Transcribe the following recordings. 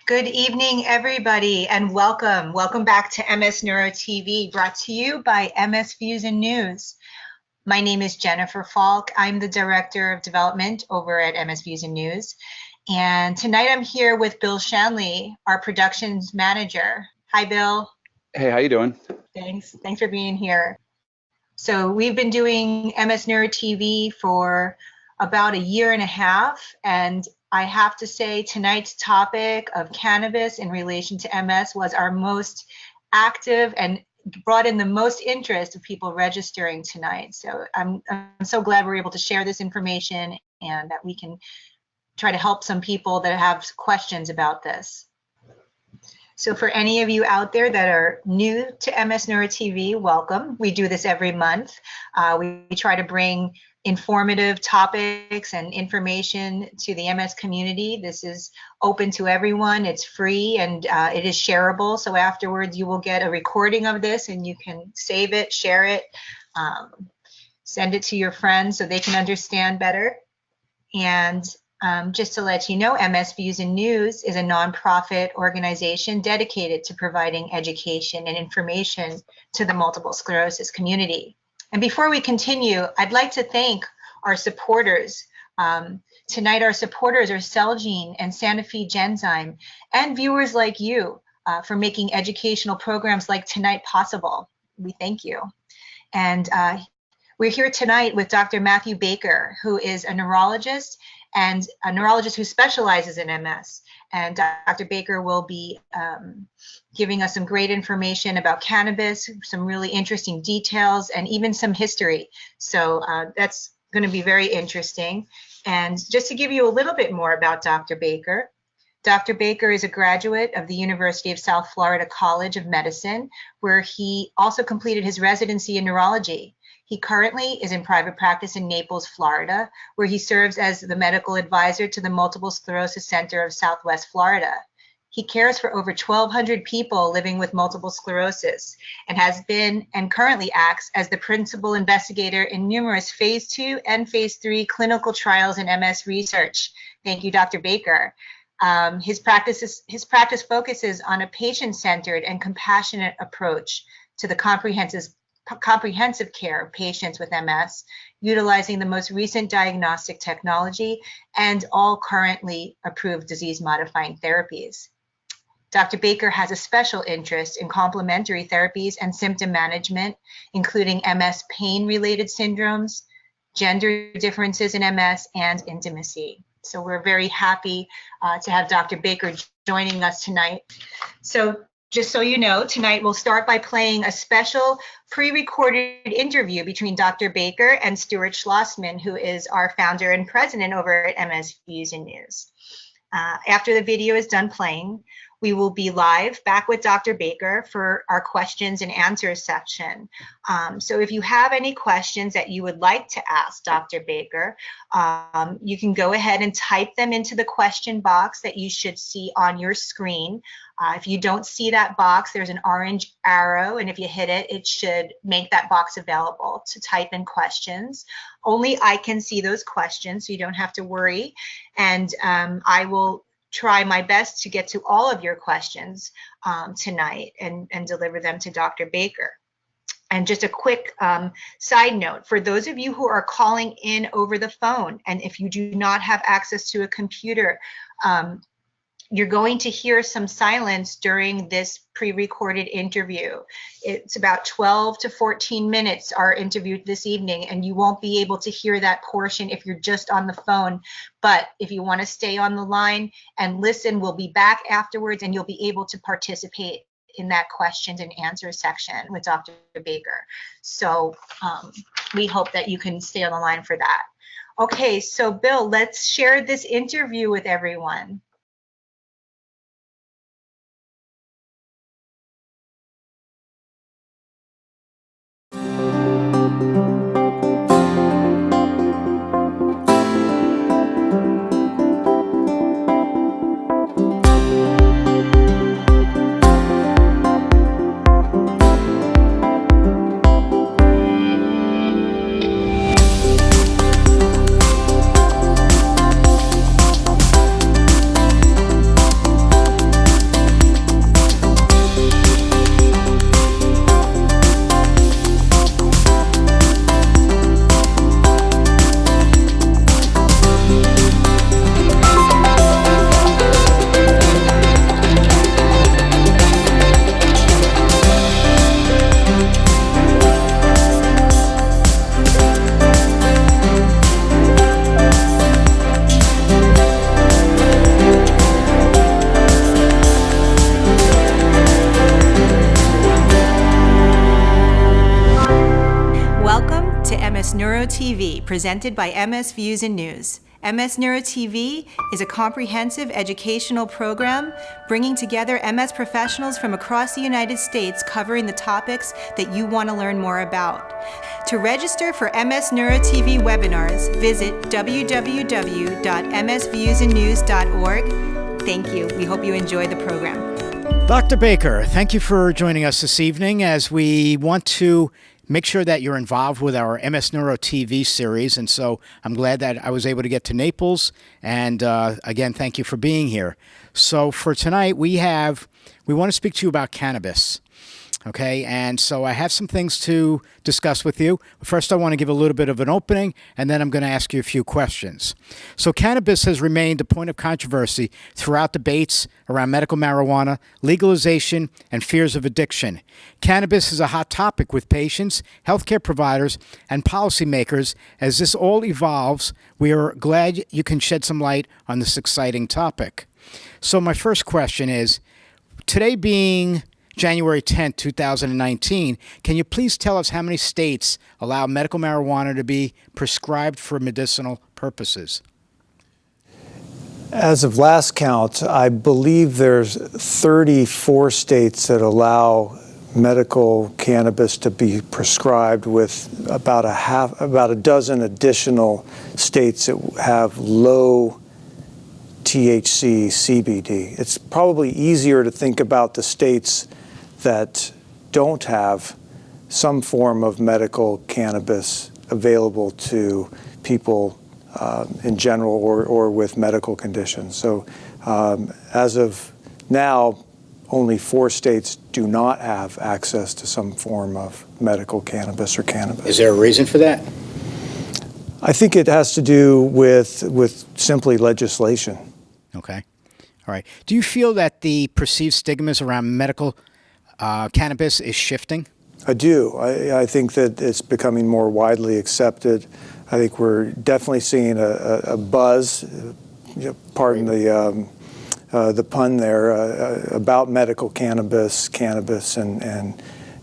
Good evening, everybody, and welcome. Welcome back to MS Neuro TV, brought to you by MS Fusion News. My name is Jennifer Falk. I'm the Director of Development over at MS Fusion News. And tonight I'm here with Bill Shanley, our Productions Manager. Hi, Bill. Hey, how you doing? Thanks for being here. So we've been doing MS Neuro TV for about a year and a half, and I have to say tonight's topic of cannabis in relation to MS was our most active and brought in the most interest of people registering tonight. So I'm so glad we're able to share this information and that we can try to help some people that have questions about this. So for any of you out there that are new to MS Neuro TV, welcome. We do this every month. We try to bring informative topics and information to the MS community. This is open to everyone. It's free and it is shareable. So afterwards you will get a recording of this and you can save it, share it, send it to your friends so they can understand better. And just to let you know, MS Fusion News is a nonprofit organization dedicated to providing education and information to the multiple sclerosis community. And before we continue, I'd like to thank our supporters. Tonight, our supporters are Celgene and Sanofi-genzyme, and viewers like you for making educational programs like tonight possible. We thank you. And we're here tonight with Dr. Matthew Baker, who is a neurologist and a neurologist who specializes in MS. And Dr. Baker will be giving us some great information about cannabis, some really interesting details, and even some history. So that's going to be very interesting. And just to give you a little bit more about Dr. Baker is a graduate of the University of South Florida College of Medicine, where he also completed his residency in neurology. He currently is in private practice in Naples, Florida, where he serves as the medical advisor to the Multiple Sclerosis Center of Southwest Florida. He cares for over 1,200 people living with multiple sclerosis and has been and currently acts as the principal investigator in numerous phase 2 and phase 3 clinical trials in MS research. Thank you, Dr. Baker. His practice focuses on a patient-centered and compassionate approach to the comprehensive care of patients with MS, utilizing the most recent diagnostic technology and all currently approved disease-modifying therapies. Dr. Baker has a special interest in complementary therapies and symptom management, including MS pain-related syndromes, gender differences in MS, and intimacy. So we're very happy to have Dr. Baker joining us tonight. So just so you know, tonight we'll start by playing a special pre-recorded interview between Dr. Baker and Stuart Schlossman, who is our founder and president over at MS Fusion News. After the video is done playing, we will be live back with Dr. Baker for our questions and answers section. So if you have any questions that you would like to ask Dr. Baker, you can go ahead and type them into the question box that you should see on your screen. If you don't see that box, there's an orange arrow, and if you hit it, it should make that box available to type in questions. Only I can see those questions, so you don't have to worry. And I will try my best to get to all of your questions tonight and deliver them to Dr. Baker. And just a quick side note, for those of you who are calling in over the phone, and if you do not have access to a computer, you're going to hear some silence during this pre-recorded interview. It's about 12 to 14 minutes our interview this evening, and you won't be able to hear that portion if you're just on the phone. But if you want to stay on the line and listen, we'll be back afterwards and you'll be able to participate in that questions and answers section with Dr. Baker. So we hope that you can stay on the line for that. Okay, so Bill, let's share this interview with everyone. TV, presented by MS Views and News. MS Neuro TV is a comprehensive educational program bringing together MS professionals from across the United States covering the topics that you want to learn more about. To register for MS Neuro TV webinars, visit www.msviewsandnews.org. Thank you. We hope you enjoy the program. Dr. Baker, thank you for joining us this evening as we want to make sure that you're involved with our MS Neuro TV series. And so I'm glad that I was able to get to Naples. And again, thank you for being here. So for tonight, we want to speak to you about cannabis. Okay, and so I have some things to discuss with you. First, I want to give a little bit of an opening, and then I'm going to ask you a few questions. So cannabis has remained a point of controversy throughout debates around medical marijuana, legalization, and fears of addiction. Cannabis is a hot topic with patients, healthcare providers, and policymakers. As this all evolves, we are glad you can shed some light on this exciting topic. So my first question is, today being January 10th, 2019, can you please tell us how many states allow medical marijuana to be prescribed for medicinal purposes? As of last count, I believe there's 34 states that allow medical cannabis to be prescribed, with about a dozen additional states that have low THC CBD. It's probably easier to think about the states that don't have some form of medical cannabis available to people in general or with medical conditions. So as of now, only 4 states do not have access to some form of medical cannabis or cannabis. Is there a reason for that? I think it has to do with simply legislation. Okay. All right. Do you feel that the perceived stigmas around medical cannabis is shifting? I do. I think that it's becoming more widely accepted. I think we're definitely seeing a buzz, pardon the pun there, about medical cannabis, and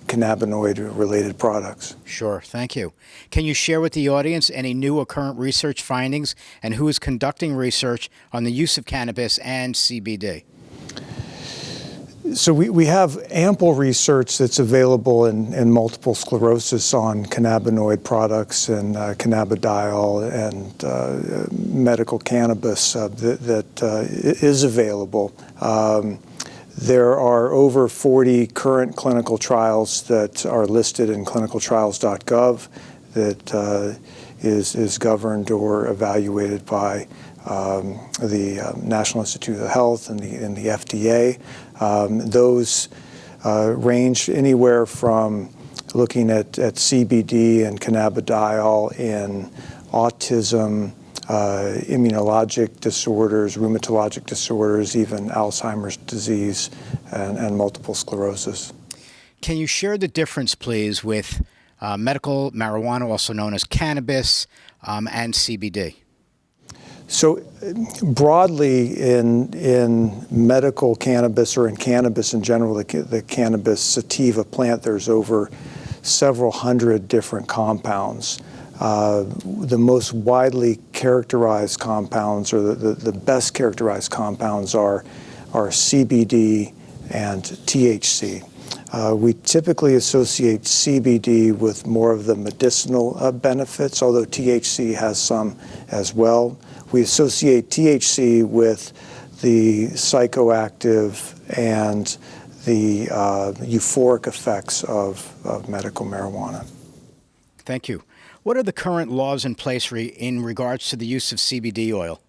cannabinoid-related products. Sure. Thank you. Can you share with the audience any new or current research findings and who is conducting research on the use of cannabis and CBD? So we have ample research that's available in multiple sclerosis on cannabinoid products and cannabidiol and medical cannabis that is available. There are over 40 current clinical trials that are listed in clinicaltrials.gov that is governed or evaluated by the National Institute of Health and the FDA. Those range anywhere from looking at CBD and cannabidiol in autism, immunologic disorders, rheumatologic disorders, even Alzheimer's disease and multiple sclerosis. Can you share the difference, please, with medical marijuana, also known as cannabis, and CBD? So broadly in medical cannabis, or in cannabis in general, the cannabis sativa plant, there's over several hundred different compounds. The most widely characterized compounds, or the best characterized compounds, are CBD and THC. We typically associate CBD with more of the medicinal benefits, although THC has some as well. We associate THC with the psychoactive and the euphoric effects of medical marijuana. Thank you. What are the current laws in place in regards to the use of CBD oil?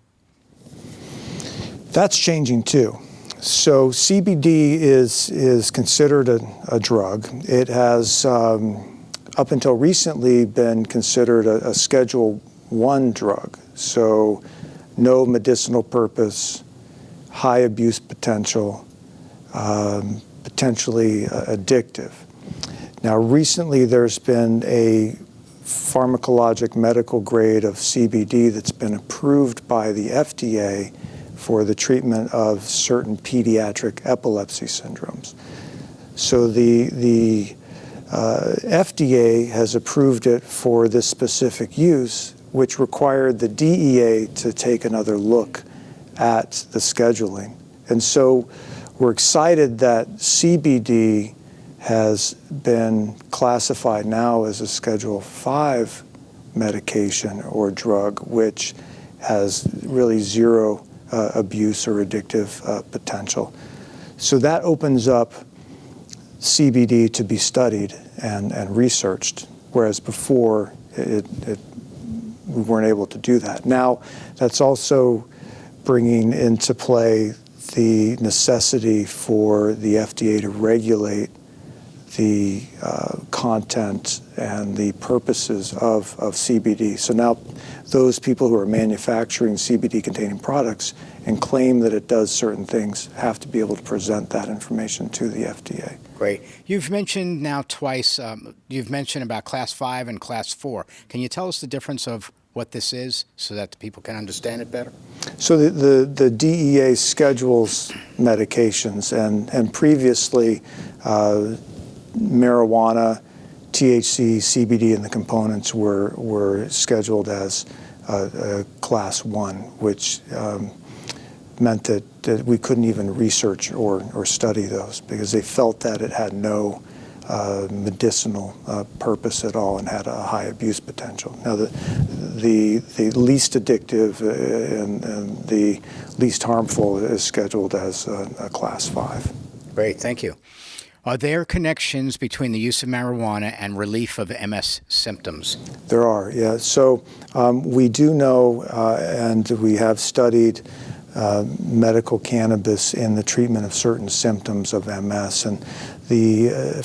That's changing too. So CBD is considered a drug. It has, up until recently, been considered a Schedule I drug. So no medicinal purpose, high abuse potential, potentially addictive. Now recently there's been a pharmacologic medical grade of CBD that's been approved by the FDA for the treatment of certain pediatric epilepsy syndromes. So the FDA has approved it for this specific use, which required the DEA to take another look at the scheduling. And so we're excited that CBD has been classified now as a Schedule 5 medication or drug, which has really zero abuse or addictive potential. So that opens up CBD to be studied and researched, whereas before we weren't able to do that. Now, that's also bringing into play the necessity for the FDA to regulate the content and the purposes of CBD. So now those people who are manufacturing CBD-containing products and claim that it does certain things have to be able to present that information to the FDA. Great. You've mentioned now twice, you've mentioned about Class 5 and Class 4. Can you tell us the difference of what this is so that the people can understand it better? So the DEA schedules medications, and previously marijuana, THC, CBD, and the components were scheduled as Class 1, which meant that we couldn't even research or study those because they felt that it had no medicinal purpose at all and had a high abuse potential. Now, the least addictive and the least harmful is scheduled as a Class 5. Great, thank you. Are there connections between the use of marijuana and relief of MS symptoms? There are, yeah. So we do know, and we have studied medical cannabis in the treatment of certain symptoms of MS. And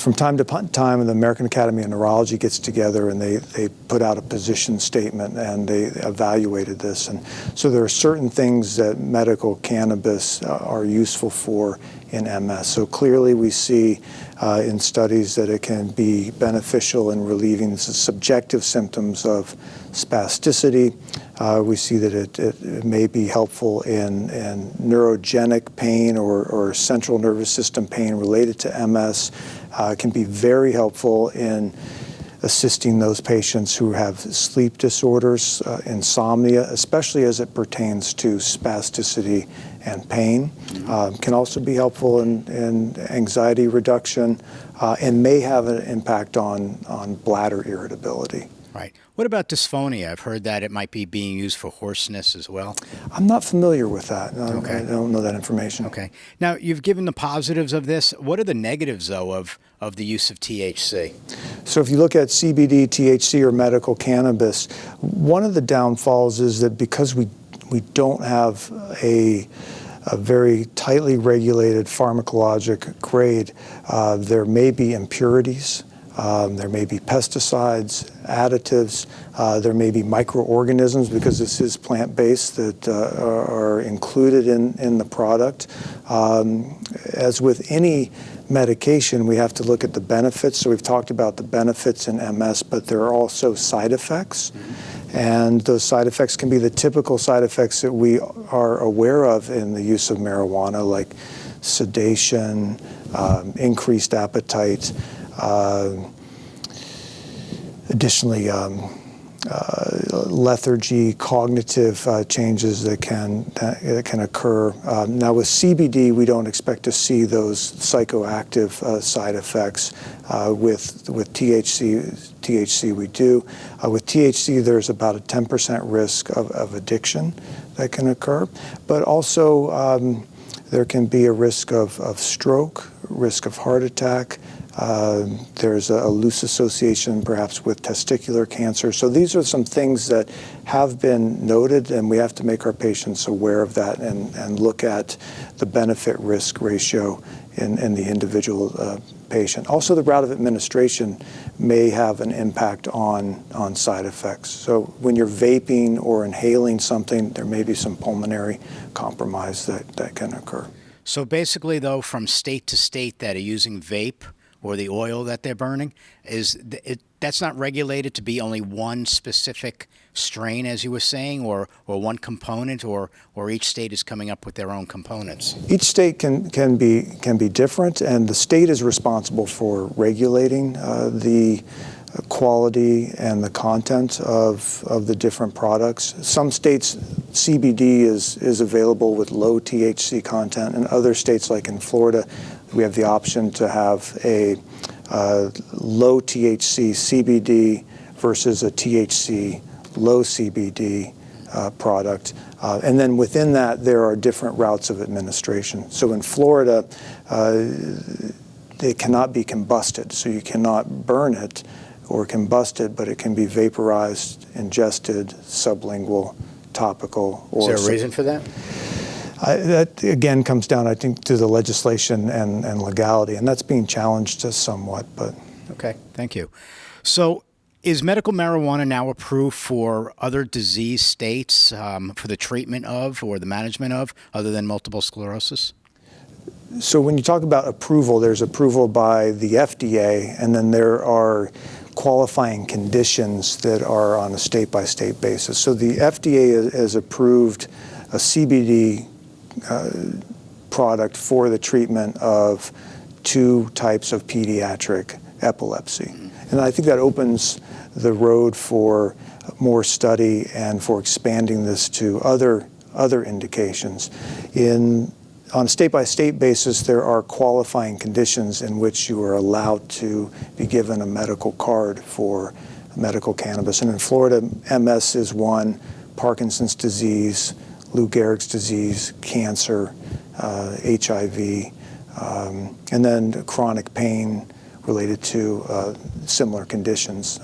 from time to time, the American Academy of Neurology gets together and they put out a position statement and they evaluated this. And so there are certain things that medical cannabis are useful for in MS. So clearly we see in studies that it can be beneficial in relieving the subjective symptoms of spasticity. We see that it may be helpful in neurogenic pain or central nervous system pain related to MS. It can be very helpful in assisting those patients who have sleep disorders, insomnia, especially as it pertains to spasticity and pain. Can also be helpful in anxiety reduction and may have an impact on bladder irritability. Right. What about dysphonia? I've heard that it might be being used for hoarseness as well. I'm not familiar with that. Okay. I don't know that information. Okay. Now, you've given the positives of this. What are the negatives, though, of the use of THC? So if you look at CBD, THC, or medical cannabis, one of the downfalls is that because we don't have a very tightly regulated pharmacologic grade, there may be impurities. There may be pesticides, additives, there may be microorganisms because this is plant-based that are included in the product. As with any medication, we have to look at the benefits. So we've talked about the benefits in MS, but there are also side effects. And those side effects can be the typical side effects that we are aware of in the use of marijuana, like sedation, increased appetite, additionally, lethargy, cognitive changes that can occur. Now with CBD, we don't expect to see those psychoactive side effects. With THC we do. With THC, there's about a 10% risk of addiction that can occur, but also there can be a risk of stroke, risk of heart attack. There's a loose association perhaps with testicular cancer. So these are some things that have been noted, and we have to make our patients aware of that and look at the benefit-risk ratio in the individual patient. Also, the route of administration may have an impact on side effects. So when you're vaping or inhaling something, there may be some pulmonary compromise that can occur. So basically, though, from state to state that are using vape or the oil that they're burning, that's not regulated to be only one specific strain, as you were saying, or one component, or each state is coming up with their own components? Each state can be different, and the state is responsible for regulating the quality and the content of the different products. Some states, CBD is available with low THC content. In other states, like in Florida, we have the option to have a low THC CBD versus a THC low CBD product. And then within that, there are different routes of administration. So in Florida, it cannot be combusted, so you cannot burn it or combust it, but it can be vaporized, ingested, sublingual, topical. Or is there a reason for that? That again comes down, I think, to the legislation and legality, and that's being challenged somewhat. But okay, thank you. So, is medical marijuana now approved for other disease states for the treatment of or the management of, other than multiple sclerosis? So when you talk about approval, there's approval by the FDA, and then there are qualifying conditions that are on a state-by-state basis. So the FDA has approved a CBD product for the treatment of 2 types of pediatric epilepsy. And I think that opens the road for more study and for expanding this to other indications. On a state-by-state basis, there are qualifying conditions in which you are allowed to be given a medical card for medical cannabis. And in Florida, MS is one, Parkinson's disease, Lou Gehrig's disease, cancer, HIV, and then chronic pain related to similar conditions.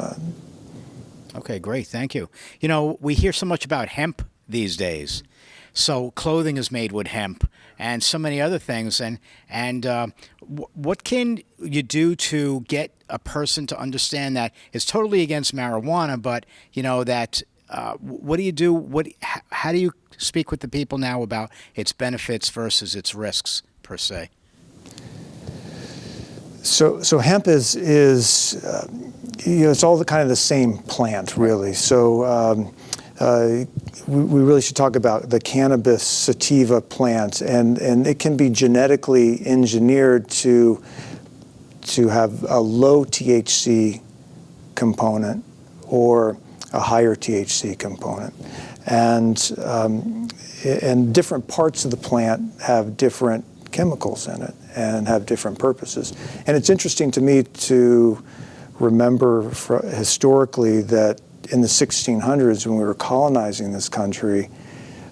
Okay, great. Thank you. You know, we hear so much about hemp these days. So clothing is made with hemp and so many other things. And what can you do to get a person to understand that it's totally against marijuana, but, you know, that what do you do? How do you speak with the people now about its benefits versus its risks, per se? So hemp is it's all the kind of the same plant, really. So we really should talk about the cannabis sativa plant, and it can be genetically engineered to have a low THC component or a higher THC component, and different parts of the plant have different chemicals in it and have different purposes. And it's interesting to me to remember historically that in the 1600s, when we were colonizing this country,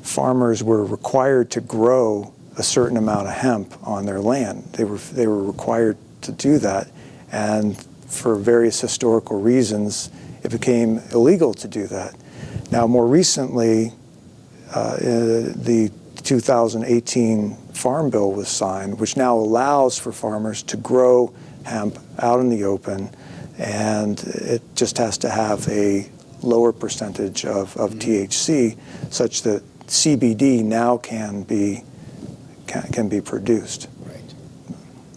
farmers were required to grow a certain amount of hemp on their land. They were required to do that, and for various historical reasons, it became illegal to do that. Now, more recently, the 2018 Farm Bill was signed, which now allows for farmers to grow hemp out in the open, and it just has to have a lower percentage of THC, such that CBD now can be produced. Right.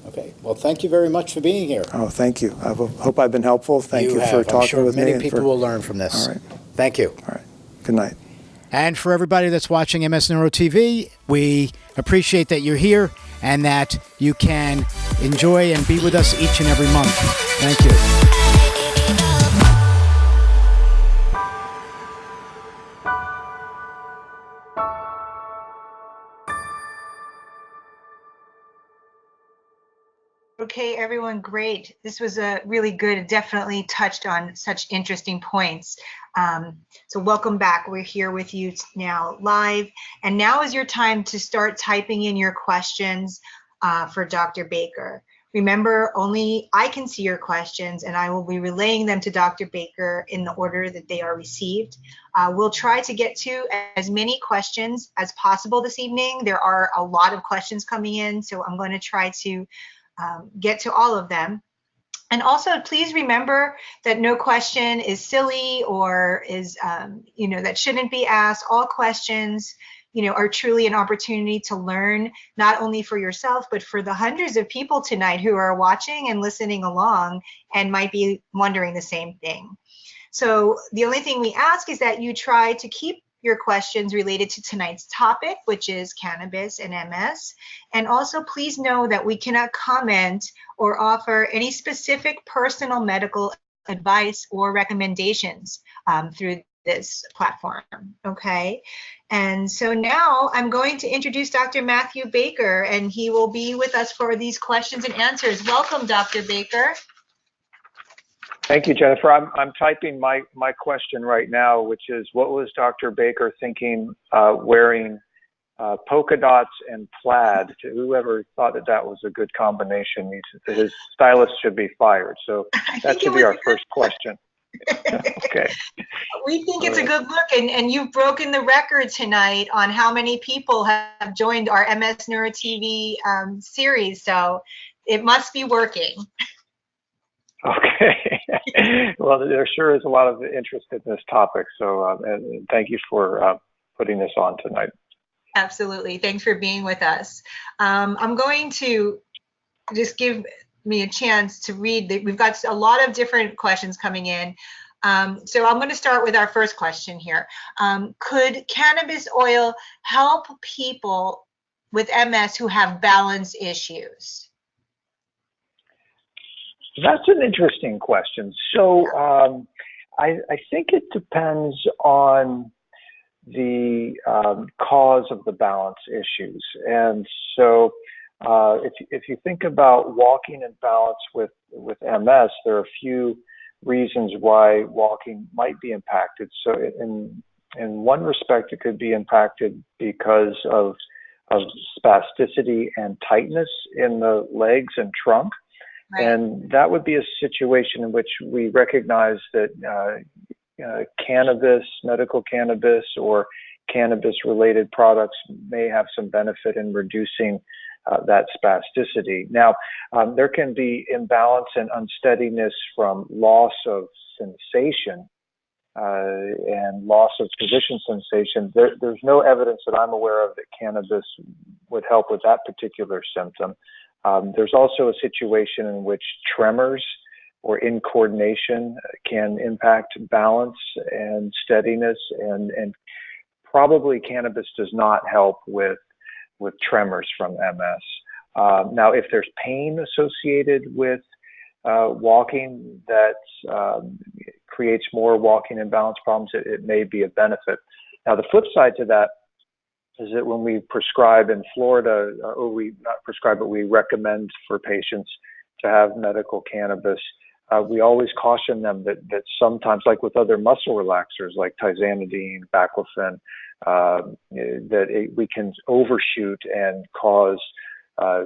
Okay. Well, thank you very much for being here. Oh, thank you. I hope I've been helpful. Thank you for talking with me. Many people will learn from this. All right. Thank you. All right. Good night. And for everybody that's watching MS Neuro TV, we appreciate that you're here and that you can enjoy and be with us each and every month. Thank you. Okay, everyone, great. This was a really good, it definitely touched on such interesting points. So welcome back. We're here with you now live. And now is your time to start typing in your questions for Dr. Baker. Remember, only I can see your questions, and I will be relaying them to Dr. Baker in the order that they are received. We'll try to get to as many questions as possible this evening. There are a lot of questions coming in, so I'm going to try to get to all of them. And also, please remember that no question is silly or is, that shouldn't be asked. All questions, are truly an opportunity to learn, not only for yourself, but for the hundreds of people tonight who are watching and listening along and might be wondering the same thing. So the only thing we ask is that you try to keep your questions related to tonight's topic, which is cannabis and MS. And also please know that we cannot comment or offer any specific personal medical advice or recommendations through this platform, okay? And so now I'm going to introduce Dr. Matthew Baker, and he will be with us for these questions and answers. Welcome, Dr. Baker. Thank you, Jennifer. I'm typing my question right now, which is, what was Dr. Baker thinking wearing polka dots and plaid? Whoever thought that was a good combination, his stylist should be fired. So that should be our first question. Okay. We think it's a good look, and you've broken the record tonight on how many people have joined our MS Neuro TV series, so it must be working. Okay. Well, there sure is a lot of interest in this topic, so and thank you for putting this on tonight. Absolutely. Thanks for being with us. I'm going to just give me a chance to read. We've got a lot of different questions coming in. So I'm going to start with our first question here. Could cannabis oil help people with MS who have balance issues? That's an interesting question. So I think it depends on the cause of the balance issues. And so if you think about walking in balance with MS, there are a few reasons why walking might be impacted. So in one respect, it could be impacted because of spasticity and tightness in the legs and trunk. Right. And that would be a situation in which we recognize that cannabis, medical cannabis, or cannabis-related products may have some benefit in reducing that spasticity. Now, there can be imbalance and unsteadiness from loss of sensation and loss of position sensation. There's no evidence that I'm aware of that cannabis would help with that particular symptom. There's also a situation in which tremors or incoordination can impact balance and steadiness, and probably cannabis does not help with tremors from MS. Now, if there's pain associated with walking that creates more walking and balance problems, it may be a benefit. Now, the flip side to that is that when we prescribe in Florida, or we not prescribe, but we recommend for patients to have medical cannabis, we always caution them that sometimes, like with other muscle relaxers like tizanidine, baclofen, we can overshoot and cause a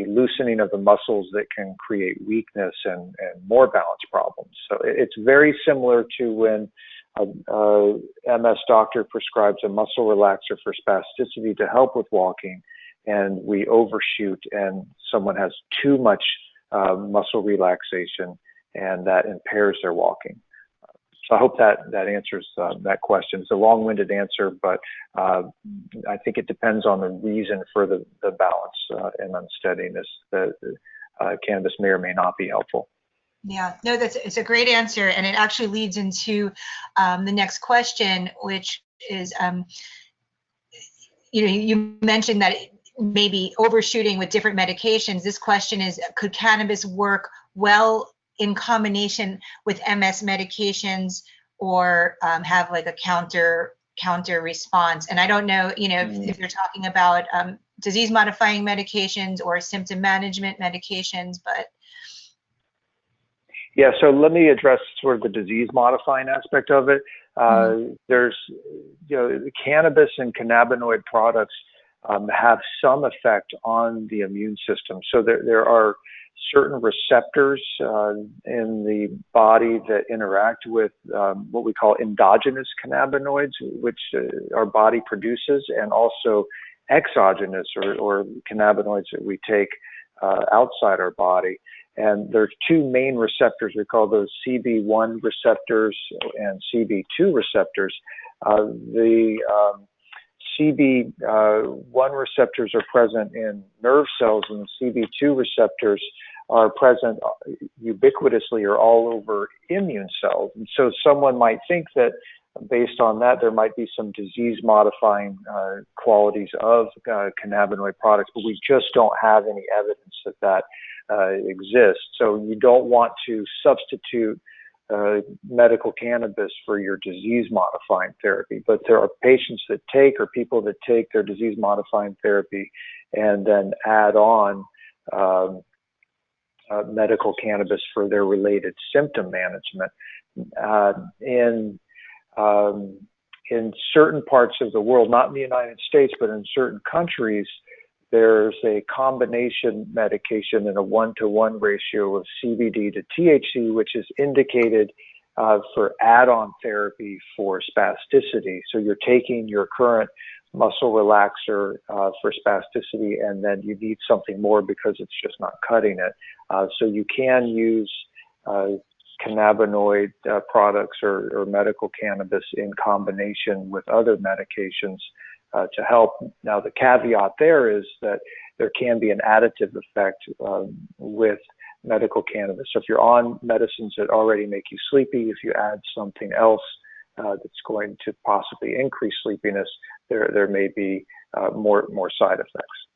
loosening of the muscles that can create weakness and more balance problems. So it's very similar to when a MS doctor prescribes a muscle relaxer for spasticity to help with walking, and we overshoot and someone has too much muscle relaxation, and that impairs their walking. So I hope that answers that question. It's a long-winded answer, but I think it depends on the reason for the balance and unsteadiness that cannabis may or may not be helpful. Yeah, no, it's a great answer, and it actually leads into the next question, which is, you mentioned that maybe overshooting with different medications. This question is, could cannabis work well in combination with MS medications, or have like a counter response? And I don't know, if you're talking about disease modifying medications or symptom management medications, but. Yeah, so let me address sort of the disease modifying aspect of it. There's, cannabis and cannabinoid products have some effect on the immune system. So there are certain receptors in the body that interact with what we call endogenous cannabinoids, which our body produces, and also exogenous or cannabinoids that we take outside our body. And there's two main receptors. We call those CB1 receptors and CB2 receptors. The CB1 receptors are present in nerve cells, and the CB2 receptors are present ubiquitously or all over immune cells. And so someone might think that based on that, there might be some disease-modifying qualities of cannabinoid products, but we just don't have any evidence that exists. So you don't want to substitute medical cannabis for your disease-modifying therapy. But there are patients that take, or people that take their disease-modifying therapy and then add on medical cannabis for their related symptom management. In certain parts of the world, not in the United States, but in certain countries, there's a combination medication in a 1-to-1 ratio of CBD to THC, which is indicated for add-on therapy for spasticity. So you're taking your current muscle relaxer for spasticity, and then you need something more because it's just not cutting it. So you can use cannabinoid products or medical cannabis in combination with other medications to help. Now, the caveat there is that there can be an additive effect with medical cannabis. So if you're on medicines that already make you sleepy, if you add something else that's going to possibly increase sleepiness, there may be more side effects.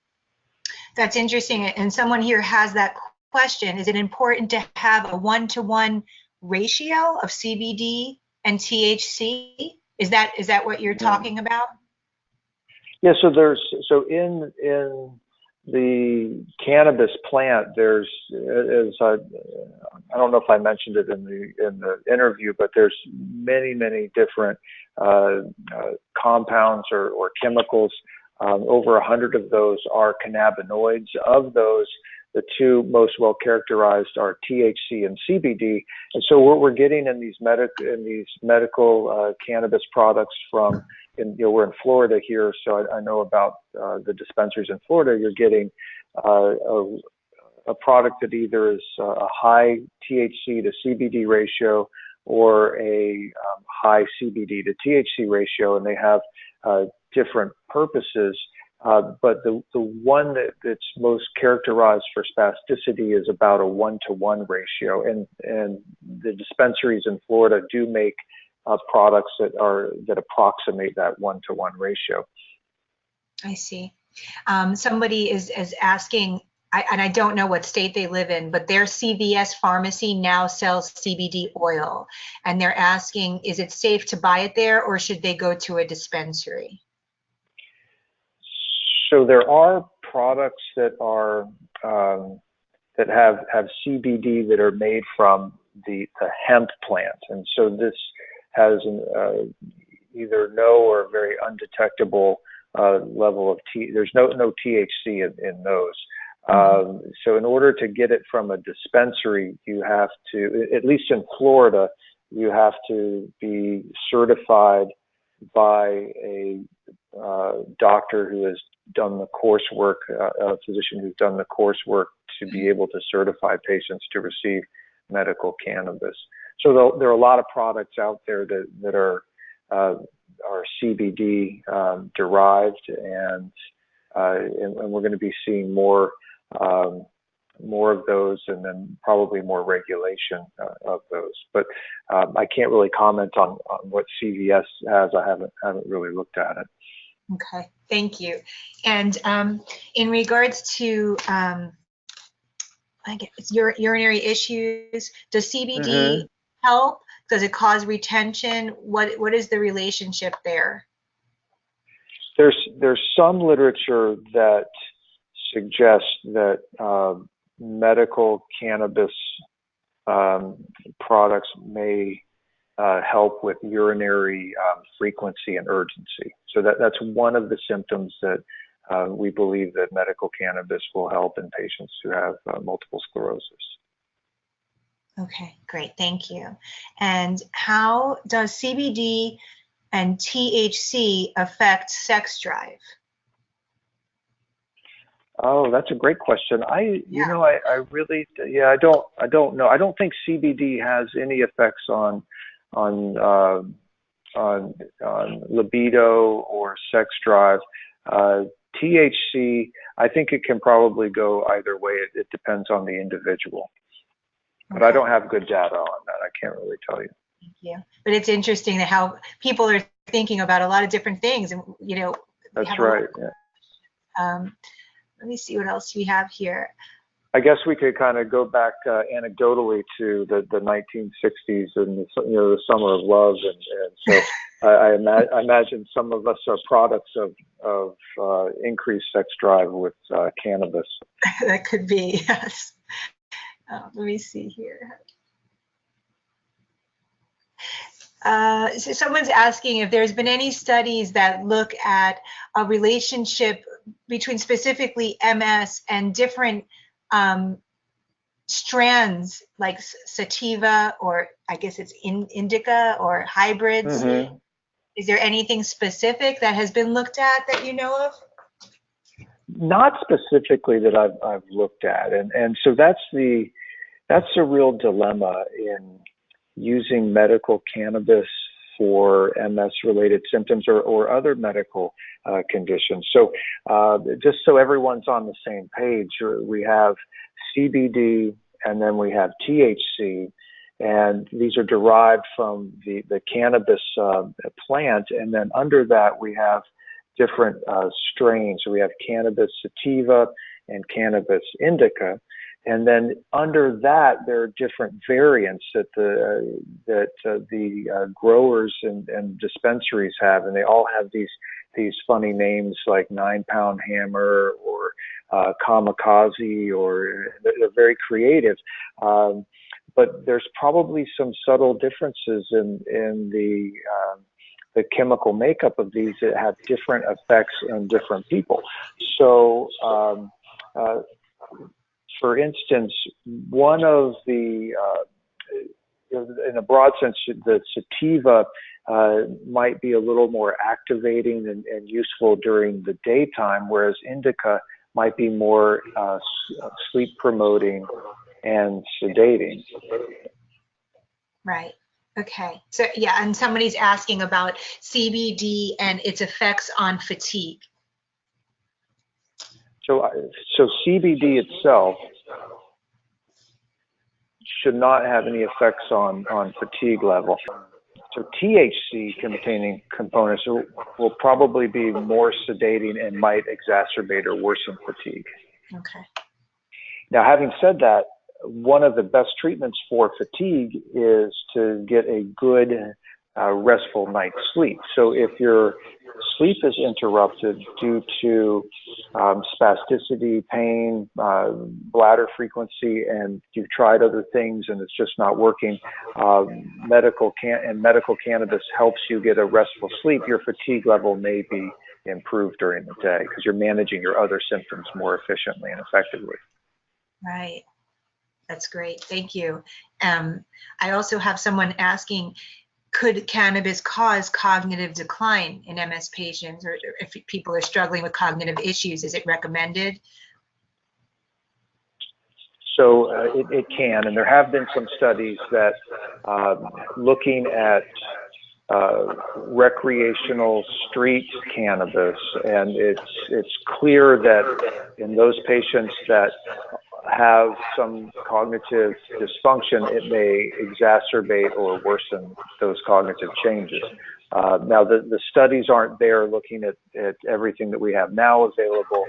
That's interesting. And someone here has that question. Is it important to have a 1-to-1 ratio of CBD and THC? Is that what you're talking about? Yeah, so in the cannabis plant, there's, as I don't know if I mentioned it in the interview, but there's many different compounds or chemicals. Over 100 of those are cannabinoids. Of those, the two most well characterized are THC and CBD. And so what we're getting in these medical cannabis products from, we're in Florida here, so I know about the dispensaries in Florida. You're getting a product that either is a high THC to CBD ratio or a high CBD to THC ratio, and they have different purposes. But the one that's most characterized for spasticity is about a 1-to-1 ratio, and the dispensaries in Florida do make products that approximate that 1-to-1 ratio. I see. Somebody is asking, and I don't know what state they live in, but their CVS pharmacy now sells CBD oil, and they're asking, is it safe to buy it there, or should they go to a dispensary? So there are products that are that have CBD that are made from the hemp plant, and so this has either no or very undetectable level of there's no THC in those. So in order to get it from a dispensary, you have to, at least in Florida, you have to be certified by a doctor who has done the coursework, a physician who's done the coursework to be able to certify patients to receive medical cannabis. So there are a lot of products out there that are CBD derived, and we're going to be seeing more of those, and then probably more regulation of those. But I can't really comment on what CVS has. I haven't really looked at it. Okay, thank you. And in regards to I guess urinary issues, does CBD help? Does it cause retention? What is the relationship there? There's some literature that suggests that medical cannabis products may help with urinary frequency and urgency. So that's one of the symptoms that we believe that medical cannabis will help in patients who have multiple sclerosis. Okay, great, thank you. And how does CBD and THC affect sex drive? Oh, that's a great question. I really don't know. I don't think CBD has any effects on libido or sex drive. THC, I think it can probably go either way. It depends on the individual. But I don't have good data on that. I can't really tell you. Thank you. But it's interesting that how people are thinking about a lot of different things, and That's right. Yeah. Let me see what else we have here. I guess we could kind of go back anecdotally to the 1960s and the summer of love, and so I imagine some of us are products of increased sex drive with cannabis. That could be, yes. Let me see here. So someone's asking if there's been any studies that look at a relationship between specifically MS and different strands like sativa, or I guess it's indica, or hybrids. Mm-hmm. Is there anything specific that has been looked at that you know of? Not specifically that I've looked at, and so that's a real dilemma in using medical cannabis for MS-related symptoms or other medical conditions. So just so everyone's on the same page, we have CBD and then we have THC, and these are derived from the cannabis plant, and then under that we have different strains. So we have cannabis sativa and cannabis indica. And then under that, there are different variants that the growers and dispensaries have, and they all have these funny names like 9-pound hammer or kamikaze, or they're very creative. But there's probably some subtle differences in the chemical makeup of these that have different effects in different people. So, for instance, one of the, in a broad sense, the sativa might be a little more activating and useful during the daytime, whereas indica might be more sleep promoting and sedating. Right. Okay. So yeah, and somebody's asking about CBD and its effects on fatigue. So CBD itself should not have any effects on fatigue level. So THC containing components will probably be more sedating and might exacerbate or worsen fatigue. Okay. Now, having said that, one of the best treatments for fatigue is to get a good restful night's sleep. So if your sleep is interrupted due to spasticity, pain, bladder frequency, and you've tried other things and it's just not working, medical cannabis helps you get a restful sleep, your fatigue level may be improved during the day because you're managing your other symptoms more efficiently and effectively. Right. That's great. Thank you. I also have someone asking, could cannabis cause cognitive decline in MS patients, or if people are struggling with cognitive issues, is it recommended? So it can, and there have been some studies that looking at recreational street cannabis, and it's clear that in those patients that have some cognitive dysfunction, it may exacerbate or worsen those cognitive changes. Now, the studies aren't there looking at everything that we have now available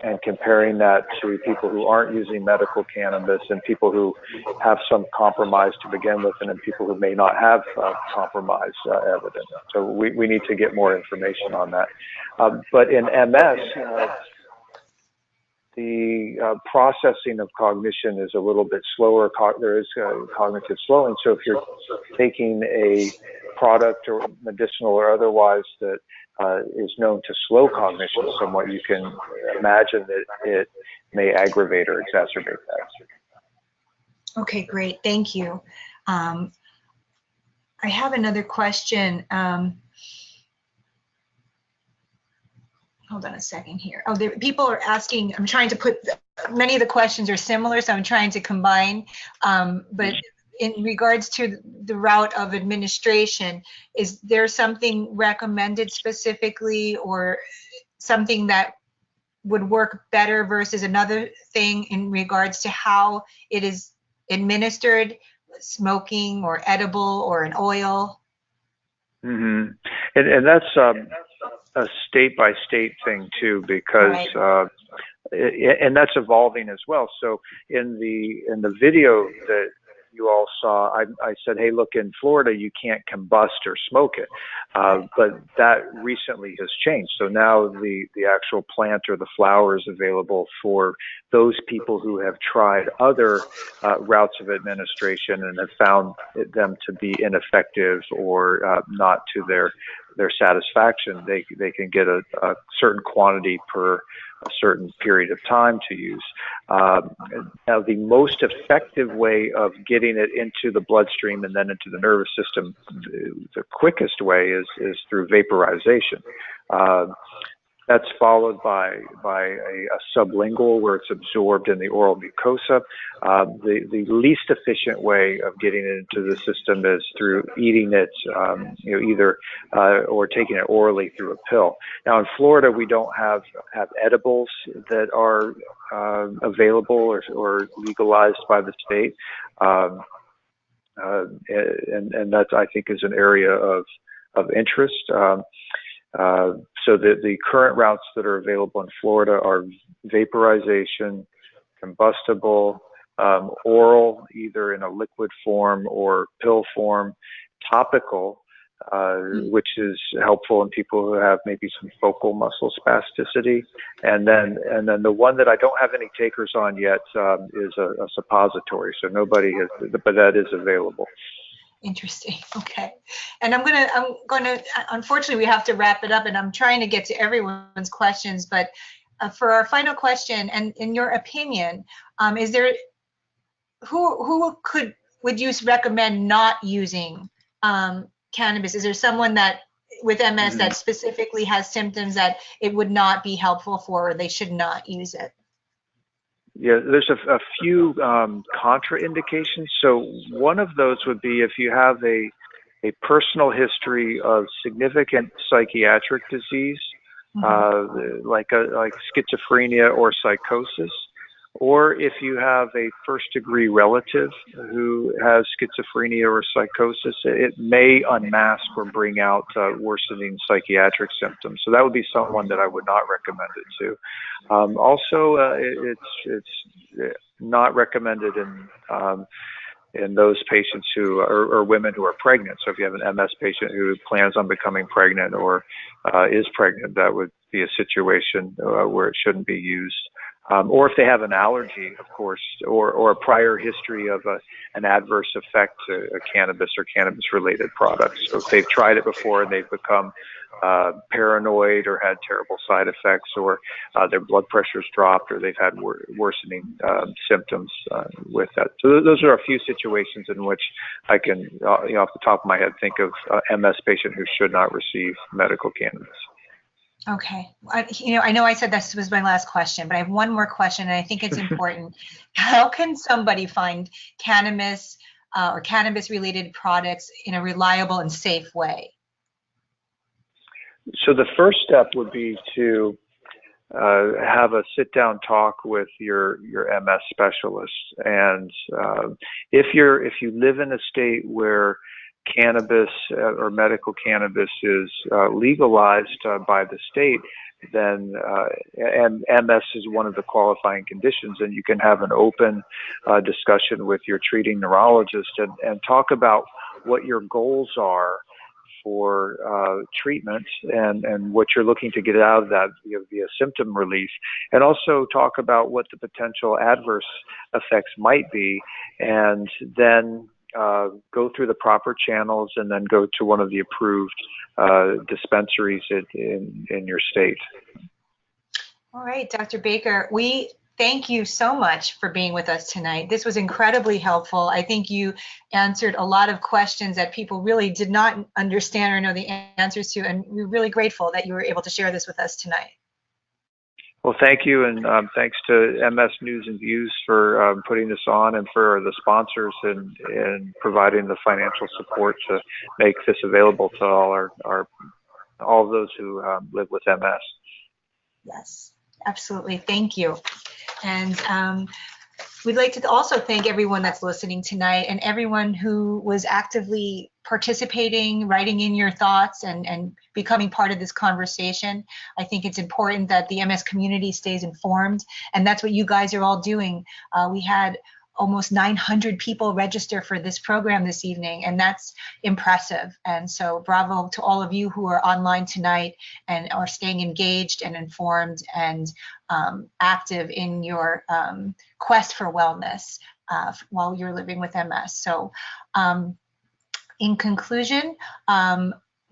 and comparing that to people who aren't using medical cannabis and people who have some compromise to begin with, and then people who may not have compromise evidence. So we need to get more information on that. But in MS, the processing of cognition is a little bit slower. There is cognitive slowing. So if you're taking a product or medicinal or otherwise that is known to slow cognition somewhat, you can imagine that it may aggravate or exacerbate that. Okay, great. Thank you. I have another question. Hold on a second here. Oh, people are asking, I'm trying to put, many of the questions are similar, so I'm trying to combine, but in regards to the route of administration, is there something recommended specifically, or something that would work better versus another thing in regards to how it is administered, smoking or edible or an oil? Mm-hmm. And that's a state by state thing too, because and that's evolving as well. So in the video that you all saw, I said, hey, look, in Florida, you can't combust or smoke it. But that recently has changed. So now the actual plant or the flower is available for those people who have tried other routes of administration and have found them to be ineffective or not to their satisfaction. They can get a certain quantity per a certain period of time to use. Now, the most effective way of getting it into the bloodstream and then into the nervous system, the quickest way is through vaporization. That's followed by a sublingual, where it's absorbed in the oral mucosa. The least efficient way of getting it into the system is through eating it, either or taking it orally through a pill. Now in Florida, we don't have edibles that are available or legalized by the state, and that, I think, is an area of interest. So the current routes that are available in Florida are vaporization, combustible, oral, either in a liquid form or pill form, topical, which is helpful in people who have maybe some focal muscle spasticity, and then the one that I don't have any takers on yet is a suppository. So nobody has, but that is available. Interesting. Okay. And I'm gonna, unfortunately, we have to wrap it up, and I'm trying to get to everyone's questions, but for our final question, and in your opinion, is there, who would you recommend not using cannabis? Is there someone that with MS that specifically has symptoms that it would not be helpful for, or they should not use it? Yeah, there's a few contraindications. So one of those would be if you have a personal history of significant psychiatric disease, like schizophrenia or psychosis, or if you have a first-degree relative who has schizophrenia or psychosis, it may unmask or bring out worsening psychiatric symptoms. So that would be someone that I would not recommend it to. Also, it's not recommended in those patients who or women who are pregnant. So if you have an MS patient who plans on becoming pregnant or is pregnant, that would be a situation where it shouldn't be used. Or if they have an allergy, of course, or a prior history of an adverse effect to cannabis or cannabis-related products. So if they've tried it before and they've become paranoid or had terrible side effects, or their blood pressure's dropped, or they've had worsening symptoms with that. So those are a few situations in which I can, off the top of my head, think of MS patient who should not receive medical cannabis. Okay. I know I said this was my last question, but I have one more question, and I think it's important. How can somebody find cannabis or cannabis-related products in a reliable and safe way? So the first step would be to have a sit-down talk with your MS specialist, and if you live in a state where cannabis or medical cannabis is legalized by the state, then and MS is one of the qualifying conditions, and you can have an open discussion with your treating neurologist and talk about what your goals are for treatment and what you're looking to get out of that via symptom relief, and also talk about what the potential adverse effects might be, and then go through the proper channels and then go to one of the approved dispensaries in your state. All right, Dr. Baker, we thank you so much for being with us tonight. This was incredibly helpful. I think you answered a lot of questions that people really did not understand or know the answers to, and we're really grateful that you were able to share this with us tonight. Well, thank you, and thanks to MS News and Views for putting this on, and for the sponsors and providing the financial support to make this available to all of those who live with MS. Yes, absolutely. Thank you. And we'd like to also thank everyone that's listening tonight, and everyone who was actively participating, writing in your thoughts, and becoming part of this conversation. I think it's important that the MS community stays informed, and that's what you guys are all doing. We had almost 900 people register for this program this evening, and that's impressive. And so bravo to all of you who are online tonight and are staying engaged and informed and active in your quest for wellness while you're living with MS. So in conclusion,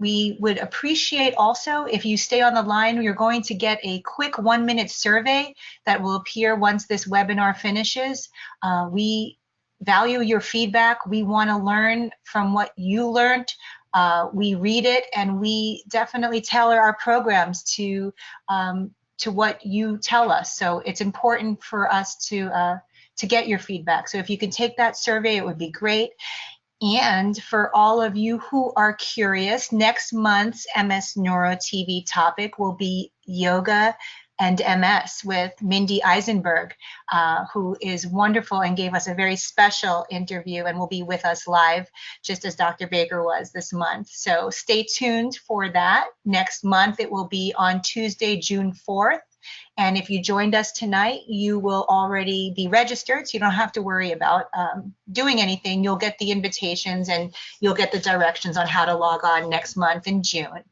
we would appreciate also if you stay on the line. You're going to get a quick 1-minute survey that will appear once this webinar finishes. We value your feedback. We want to learn from what you learned. We read it, and we definitely tailor our programs to what you tell us. So it's important for us to get your feedback. So if you can take that survey, it would be great. And for all of you who are curious, next month's MS Neuro TV topic will be yoga and MS with Mindy Eisenberg, who is wonderful and gave us a very special interview and will be with us live, just as Dr. Baker was this month. So stay tuned for that. Next month, it will be on Tuesday, June 4th. And if you joined us tonight, you will already be registered, so you don't have to worry about doing anything. You'll get the invitations and you'll get the directions on how to log on next month in June.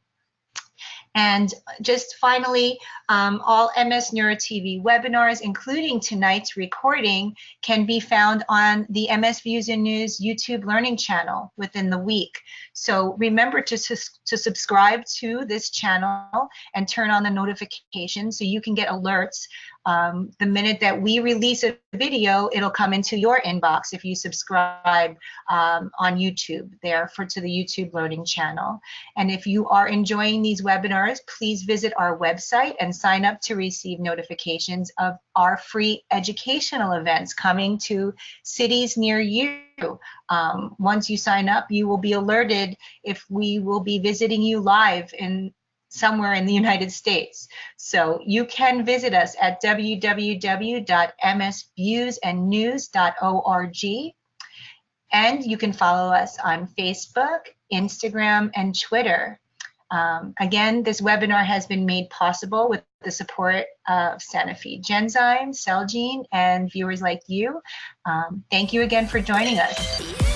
And just finally, all MS Neuro TV webinars, including tonight's recording, can be found on the MS Views and News YouTube Learning channel within the week. So remember to subscribe to this channel and turn on the notifications so you can get alerts. The minute that we release a video, it'll come into your inbox if you subscribe on YouTube to the YouTube Learning channel. And if you are enjoying these webinars, please visit our website and sign up to receive notifications of our free educational events coming to cities near you. Once you sign up, you will be alerted if we will be visiting you live somewhere in the United States. So you can visit us at www.msviewsandnews.org, and you can follow us on Facebook, Instagram, and Twitter. Again, this webinar has been made possible with the support of Sanofi-genzyme, Celgene, and viewers like you. Thank you again for joining us.